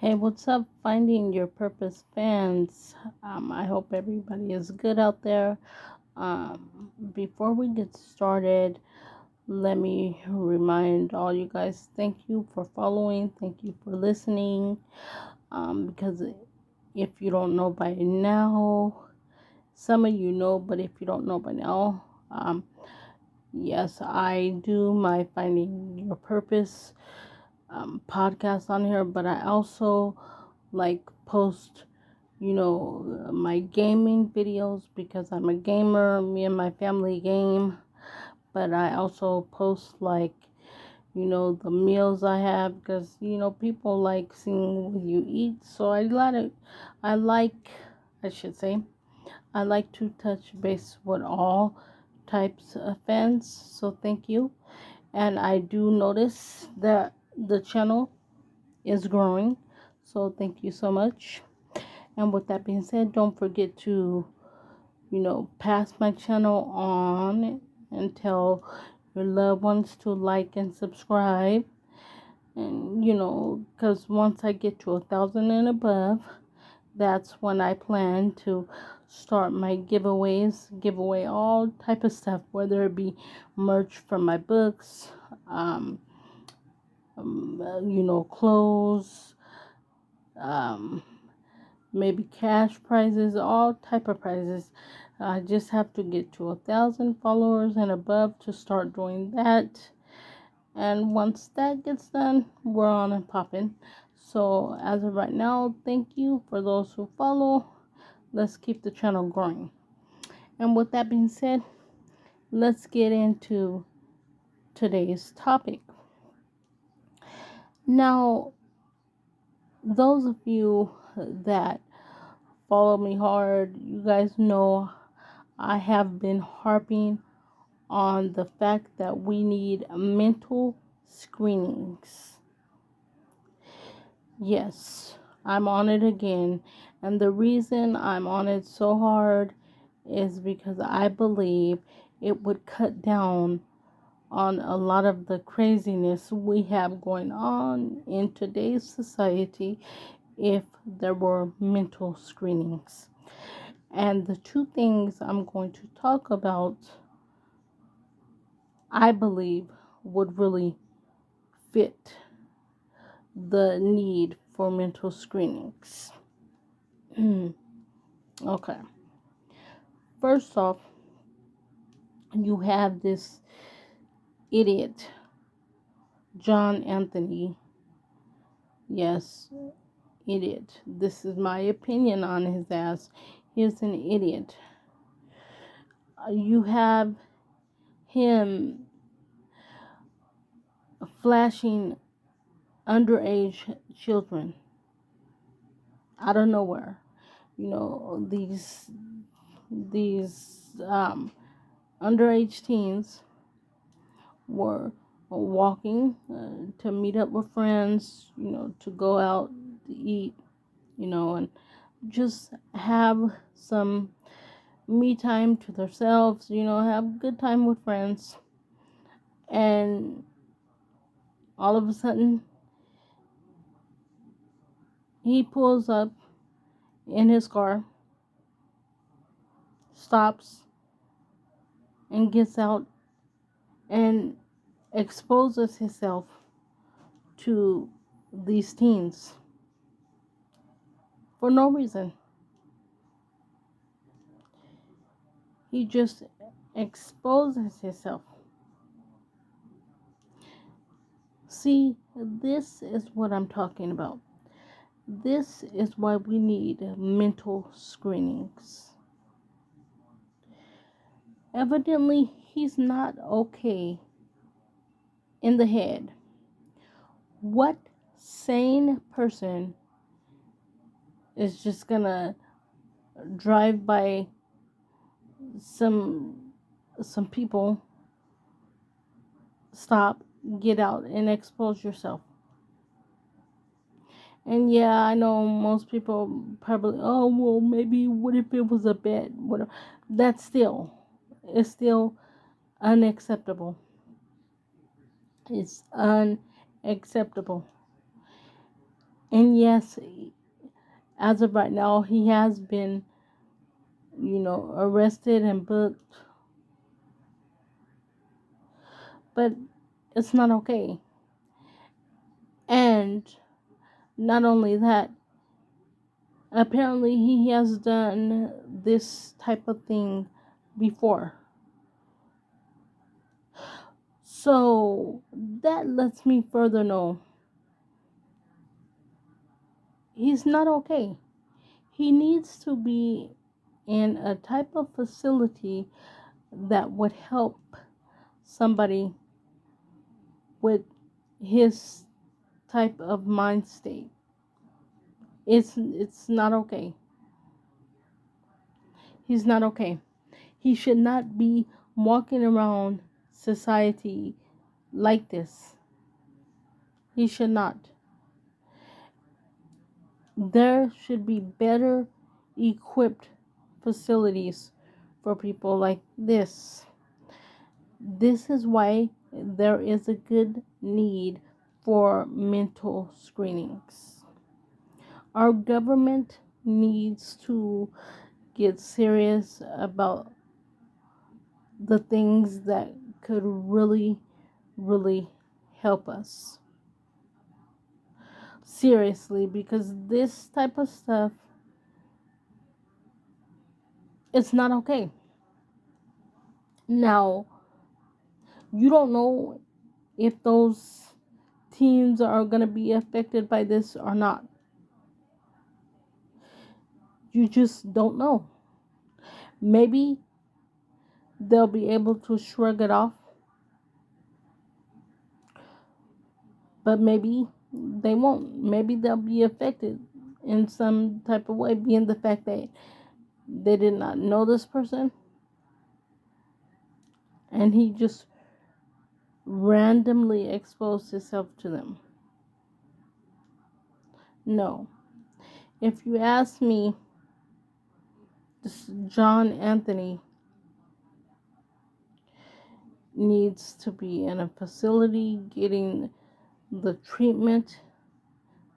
Hey, what's up, Finding Your Purpose fans? I hope everybody is good out there. Before we get started, let me remind all you guys thank you for following, thank you for listening. Because if you don't know by now, some of you know, but if you don't know by now, yes, I do my Finding Your Purpose podcast on here, but I also like post my gaming videos because I'm a gamer. Me and my family game, but I also post the meals I have because people like seeing what you eat. So I like, I should say, I like to touch base with all types of fans. So thank you, and I do notice that the channel is growing. So thank you so much. And with that being said, don't forget to, pass my channel on and tell your loved ones to like and subscribe. And, because once I get to 1,000 and above, that's when I plan to start my giveaways, give away all type of stuff, whether it be merch from my books, um, clothes, um, maybe cash prizes, all type of prizes. I just have to get to 1,000 followers and above to start doing that. And once that gets done, we're on and popping. So as of right now, thank you for those who follow. Let's keep the channel growing. And with that being said, let's get into today's topic. Now, those of you that follow me hard, you guys know I have been harping on the fact that we need mental screenings. Yes, I'm on it again. And the reason I'm on it so hard is because I believe it would cut down on a lot of the craziness we have going on in today's society if there were mental screenings. And the two things I'm going to talk about, I believe, would really fit the need for mental screenings. Okay. First off, you have this idiot, John Anthony. Yes, idiot. This is my opinion on his ass. He's an idiot. You have him flashing underage children out of nowhere. These underage teens were walking to meet up with friends, to go out to eat, and just have some me time to themselves, have a good time with friends. And all of a sudden, he pulls up in his car, stops, and gets out and exposes himself to these teens for no reason. He just exposes himself. See, this is what I'm talking about. This is why we need mental screenings. Evidently, he's not okay in the head. What sane person is just gonna drive by some people, stop, get out, and expose yourself? And yeah, I know most people probably, oh well, maybe what if it was a bet? What? That's still, it's still unacceptable. It's unacceptable. And yes, as of right now, he has been, arrested and booked, but it's not okay. And not only that, apparently he has done this type of thing before. So that lets me further know he's not okay. He needs to be in a type of facility that would help somebody with his type of mind state. It's not okay. He's not okay. He should not be walking around society like this. He should not. There should be better equipped facilities for people like this. This is why there is a good need for mental screenings. Our government needs to get serious about the things that could really, really help us. Seriously, because this type of stuff, it's not okay. Now, you don't know if those teens are going to be affected by this or not. You just don't know. Maybe they'll be able to shrug it off, but maybe they won't. Maybe they'll be affected in some type of way, being the fact that they did not know this person and he just randomly exposed himself to them. No. If you ask me, this John Anthony needs to be in a facility getting the treatment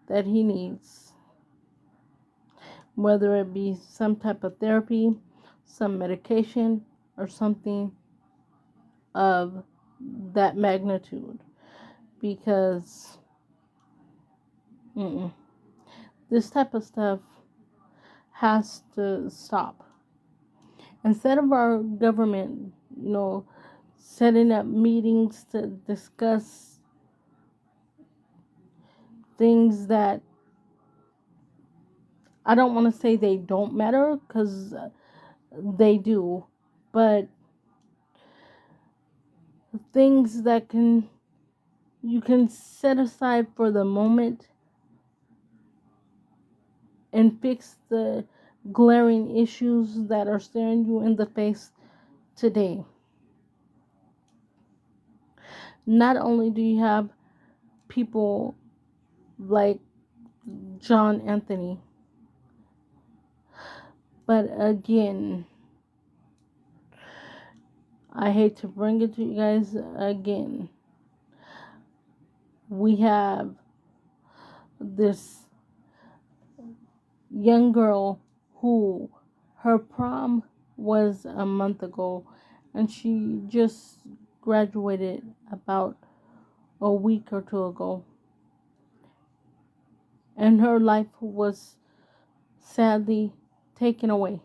that he needs, whether it be some type of therapy, some medication, or something of that magnitude. Because mm-mm, this type of stuff has to stop. Instead of our government, setting up meetings to discuss things that I don't want to say they don't matter, because they do, but things that you can set aside for the moment and fix the glaring issues that are staring you in the face today. Not only do you have people like John Anthony, but again, I hate to bring it to you guys again. We have this young girl who her prom was a month ago and she just graduated about a week or two ago, and her life was sadly taken away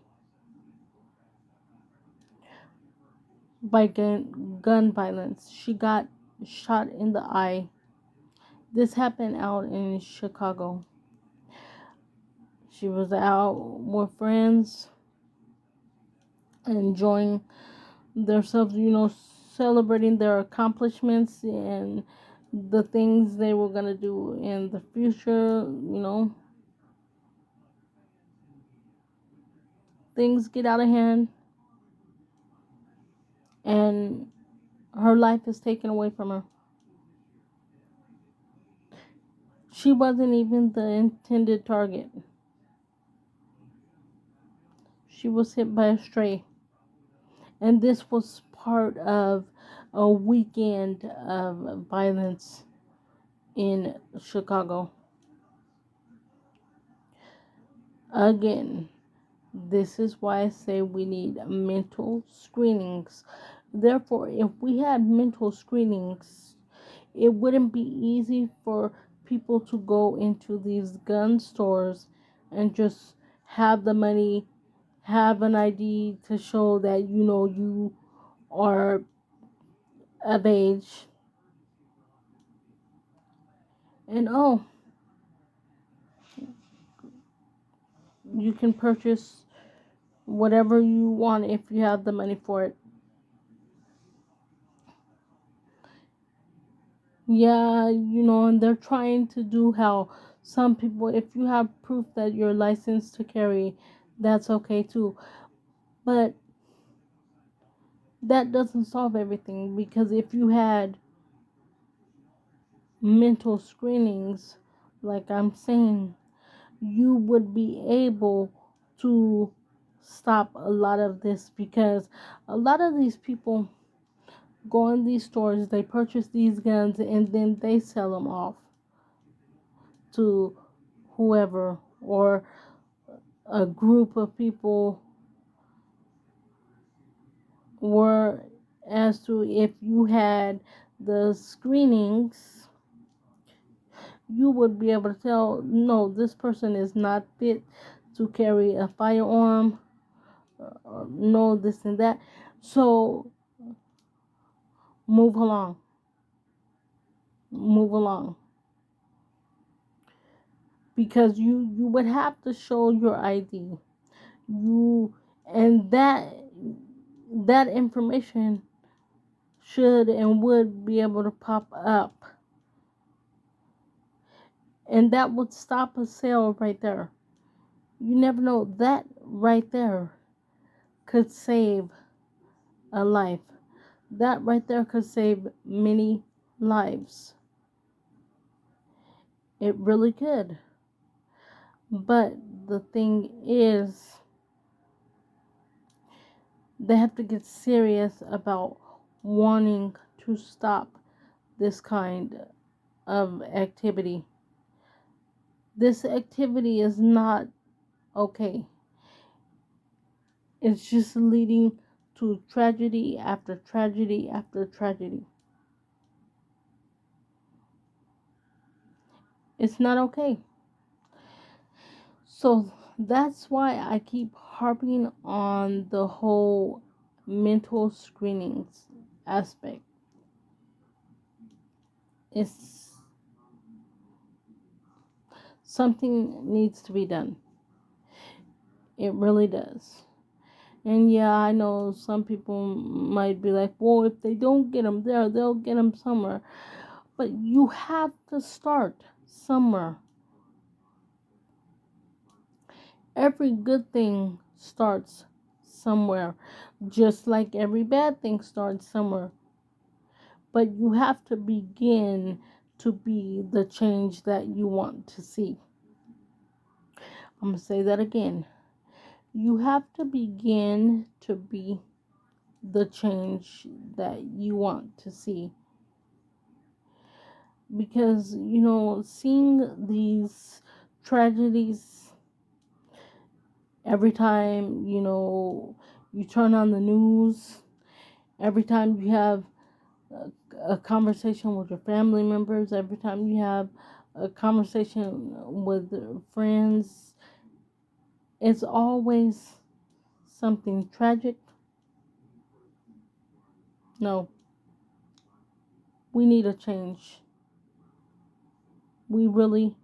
by gun violence. She got shot in the eye. This happened out in Chicago. She was out with friends, enjoying themselves, celebrating their accomplishments and the things they were going to do in the future. Things get out of hand and her life is taken away from her. She wasn't even the intended target. She was hit by a stray. And this was part of a weekend of violence in Chicago. Again, this is why I say we need mental screenings. Therefore, if we had mental screenings, it wouldn't be easy for people to go into these gun stores and just have the money, have an ID to show that you are of age, and oh, you can purchase whatever you want if you have the money for it. Yeah, and they're trying to do how some people, if you have proof that you're licensed to carry, that's okay too. But that doesn't solve everything, because if you had mental screenings, like I'm saying, you would be able to stop a lot of this, because a lot of these people go in these stores, they purchase these guns, and then they sell them off to whoever, or a group of people, were as to if you had the screenings, you would be able to tell, no, this person is not fit to carry a firearm, or no, this and that. So move along, move along, because you would have to show your ID, you and that information should and would be able to pop up, and that would stop a sale right there. You never know, that right there could save a life. That right there could save many lives. It really could. But the thing is, they have to get serious about wanting to stop this kind of activity. This activity is not okay. It's just leading to tragedy after tragedy after tragedy. It's not okay. So that's why I keep harping on the whole mental screenings aspect. It's something needs to be done. It really does. And yeah, I know some people might be like, well, if they don't get them there, they'll get them somewhere. But you have to start somewhere. Every good thing starts somewhere, just like every bad thing starts somewhere. But you have to begin to be the change that you want to see. I'm going to say that again. You have to begin to be the change that you want to see. Because, seeing these tragedies every time, you turn on the news, every time you have a conversation with your family members, every time you have a conversation with friends, it's always something tragic. No, we need a change. We really,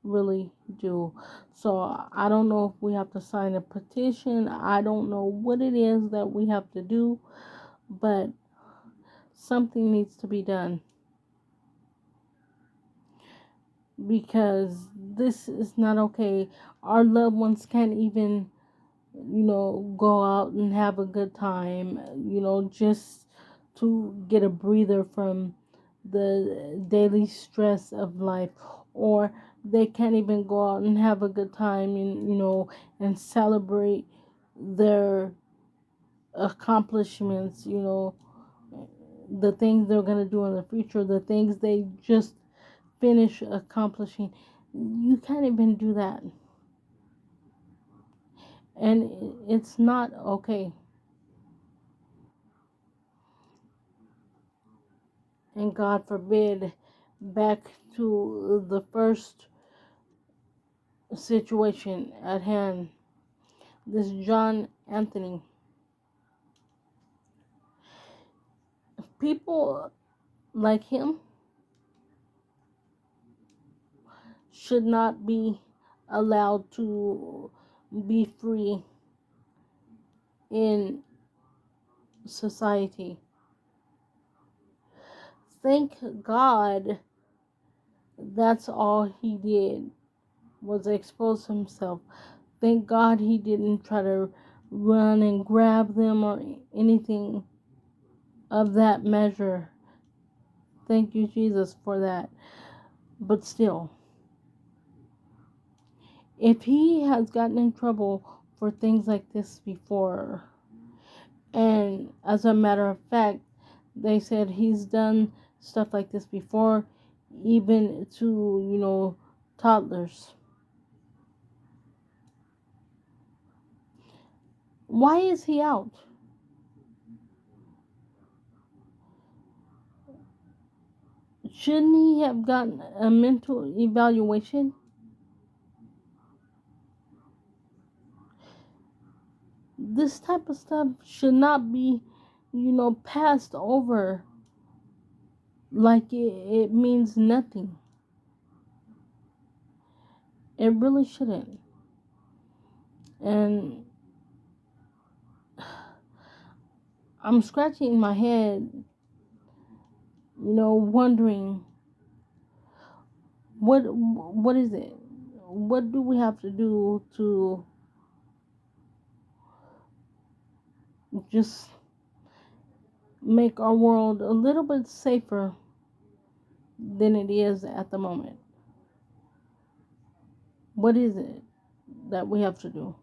really do. So I don't know if we have to sign a petition. I don't know what it is that we have to do, but something needs to be done, because this is not okay. Our loved ones can't even, go out and have a good time, just to get a breather from the daily stress of life, or they can't even go out and have a good time and, and celebrate their accomplishments, the things they're going to do in the future, the things they just finished accomplishing. You can't even do that. And it's not okay. And God forbid, back to the first situation at hand, this John Anthony. People like him should not be allowed to be free in society. Thank God that's all he did was expose himself. Thank God he didn't try to run and grab them or anything of that measure. Thank you, Jesus, for that. But still, if he has gotten in trouble for things like this before, and as a matter of fact, they said he's done stuff like this before, even to, toddlers. Why is he out? Shouldn't he have gotten a mental evaluation? This type of stuff should not be, passed over like it means nothing. It really shouldn't. And I'm scratching my head, wondering what is it? What do we have to do to just make our world a little bit safer than it is at the moment? What is it that we have to do?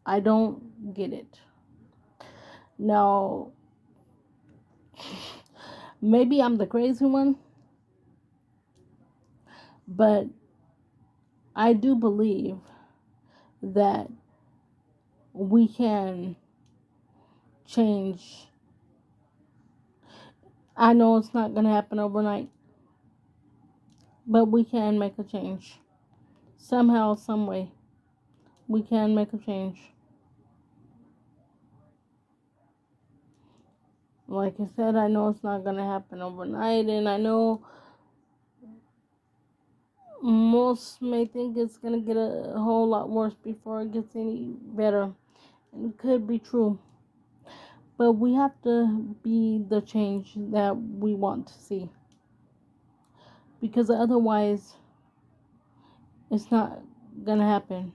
I don't get it. Now, maybe I'm the crazy one, but I do believe that we can change. I know it's not going to happen overnight, but we can make a change. Somehow, some way, we can make a change. Like I said, I know it's not going to happen overnight, and I know most may think it's going to get a whole lot worse before it gets any better. And it could be true. But we have to be the change that we want to see. Because otherwise, it's not going to happen.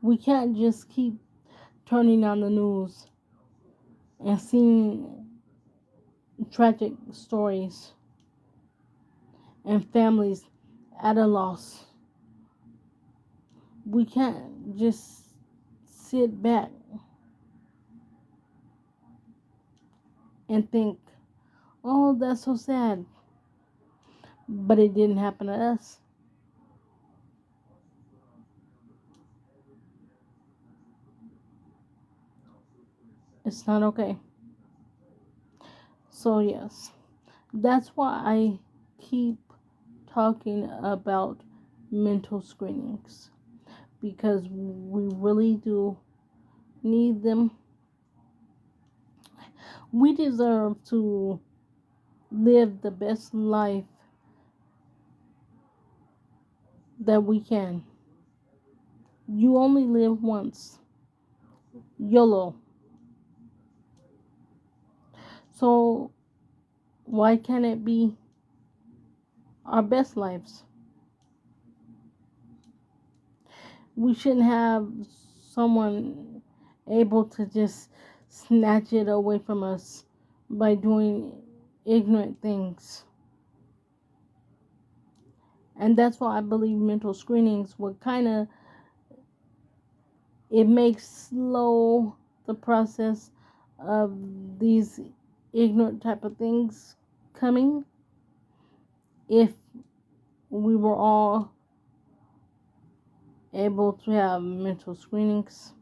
We can't just keep turning on the news and seeing tragic stories and families at a loss. We can't just sit back and think, oh, that's so sad. But it didn't happen to us. It's not okay. So, yes, that's why I keep talking about mental screenings because we really do need them. We deserve to live the best life that we can. You only live once. YOLO. So why can't it be our best lives? We shouldn't have someone able to just snatch it away from us by doing ignorant things. And that's why I believe mental screenings would kind of, it makes slow the process of these ignorant type of things coming if we were all able to have mental screenings.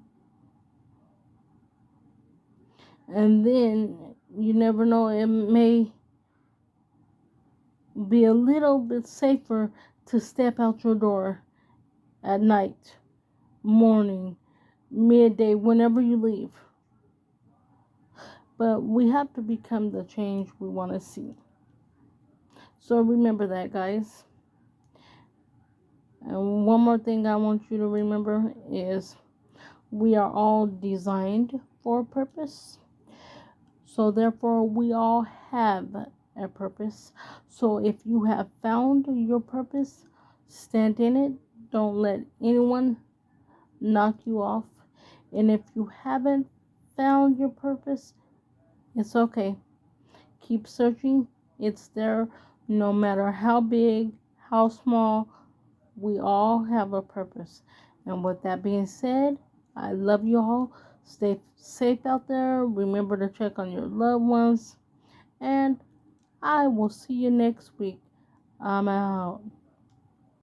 And then you never know, it may be a little bit safer to step out your door at night, morning, midday, whenever you leave. But we have to become the change we want to see. So remember that, guys. And one more thing I want you to remember is we are all designed for a purpose. So therefore, we all have a purpose. So if you have found your purpose, stand in it. Don't let anyone knock you off. And if you haven't found your purpose, it's okay. Keep searching. It's there no matter how big, how small. We all have a purpose. And with that being said, I love you all. Stay safe out there. Remember to check on your loved ones. And I will see you next week. I'm out.